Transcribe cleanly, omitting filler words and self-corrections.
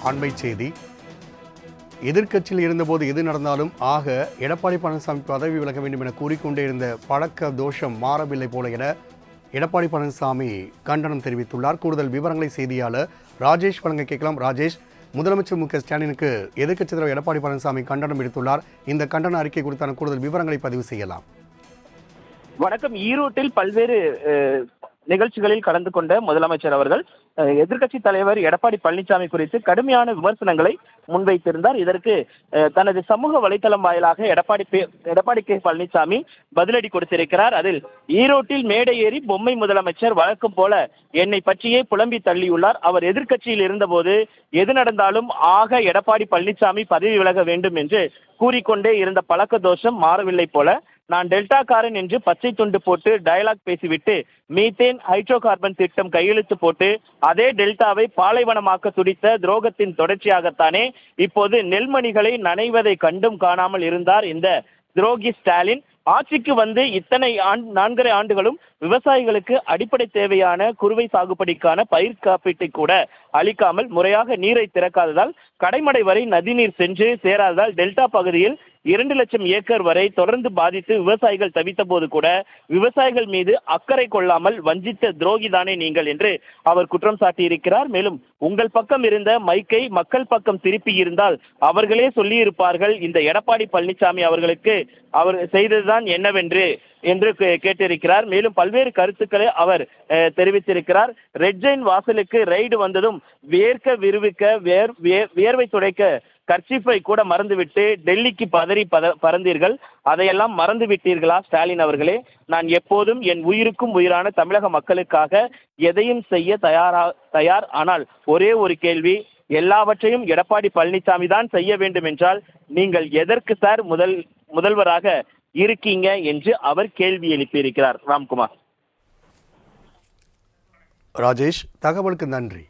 அண்மை செய்தி. எதிர்க்கட்சியில் இருந்தபோது எது நடந்தாலும் எடப்பாடி பழனிசாமி பதவி விலக வேண்டும் என கூறிக்கொண்டே இருந்த பழக்க தோஷம் மாறவில்லை போல என எடப்பாடி பழனிசாமி கண்டனம் தெரிவித்துள்ளார். கூடுதல் விவரங்களை செய்தியாளர் ராஜேஷ் வழங்க கேட்கலாம். ராஜேஷ், முதலமைச்சர் மு.க.ஸ்டாலினுக்கு எதிர்க்கட்சித் தலைவர் எடப்பாடி பழனிசாமி கண்டனம் எடுத்துள்ளார். இந்த கண்டன அறிக்கை குறித்தான கூடுதல் விவரங்களை பதிவு செய்யலாம். வணக்கம். ஈரோட்டில் பல்வேறு நிகழ்ச்சிகளில் கலந்து கொண்ட முதலமைச்சர் அவர்கள் எதிர்க்கட்சி தலைவர் எடப்பாடி பழனிசாமி குறித்து கடுமையான விமர்சனங்களை முன்வைத்திருந்தார். இதற்கு தனது சமூக வலைதளம் வாயிலாக எடப்பாடி கே பழனிசாமி பதிலடி கொடுத்திருக்கிறார். அதில் ஈரோட்டில் மேடை ஏறி பொம்மை முதலமைச்சர் வழக்கம் போல என்னை பற்றியே புலம்பி தள்ளியுள்ளார். அவர் எதிர்க்கட்சியில் இருந்தபோது எது நடந்தாலும் எடப்பாடி பழனிசாமி பதவி விலக வேண்டும் என்று கூறிக்கொண்டே இருந்த பழக்க தோஷம் மாறவில்லை போல, நான் டெல்டாக்காரன் என்று பச்சை துண்டு போட்டு டயலாக் பேசிவிட்டு மீத்தேன் ஹைட்ரோ கார்பன் திட்டம் கையெழுத்து போட்டு அதே டெல்டாவை பாலைவனமாக்க துடித்த துரோகத்தின் தொடர்ச்சியாகத்தானே இப்போது நெல்மணிகளை நனைவதை கண்டும் காணாமல் இருந்தார் இந்த துரோகி ஸ்டாலின். ஆட்சிக்கு வந்து இத்தனை 4.5 ஆண்டுகளும் விவசாயிகளுக்கு அடிப்படை தேவையான குறுவை சாகுபடிக்கான பயிர் காப்பீட்டை கூட அளிக்காமல் முறையாக நீரை திறக்காததால், கடைமடை வரை நதிநீர் சென்று சேராததால் டெல்டா பகுதியில் 2 லட்சம் ஏக்கர் வரை தொடர்ந்து பாதித்து விவசாயிகள் தவித்த போது கூட விவசாயிகள் மீது அக்கறை கொள்ளாமல் வஞ்சித்த துரோகிதானே நீங்கள் என்று அவர் குற்றம் சாட்டியிருக்கிறார். மேலும் உங்கள் பக்கம் இருந்த மைக்கை மக்கள் பக்கம் திருப்பி இருந்தால் அவர்களே சொல்லியிருப்பார்கள் இந்த எடப்பாடி பழனிசாமி அவர்களுக்கு அவர் செய்ததுதான் என்னவென்று என்று கேட்டிருக்கிறார். மேலும் பல்வேறு கருத்துக்களை அவர் தெரிவித்திருக்கிறார். ரெட் ஜெயின் வாசலுக்கு ரைடு வந்ததும் வேர்க்க விறுவிக்க வியர்வை துடைக்க கர்ச்சீஃபை கூட மறந்துவிட்டு டெல்லிக்கு பறந்தீர்கள். அதையெல்லாம் மறந்து விட்டீர்களா ஸ்டாலின் அவர்களே? நான் எப்போதும் என் உயிருக்கும் உயிரான தமிழக மக்களுக்காக எதையும் செய்ய தயார். ஆனால் ஒரே ஒரு கேள்வி, எல்லாவற்றையும் எடப்பாடி பழனிசாமி தான் செய்ய வேண்டும் என்றால் நீங்கள் எதற்கு சார் முதல்வராக இருக்கீங்க என்று அவர் கேள்வி எழுப்பியிருக்கிறார். ராம்குமார். ராஜேஷ், தகவலுக்கு நன்றி.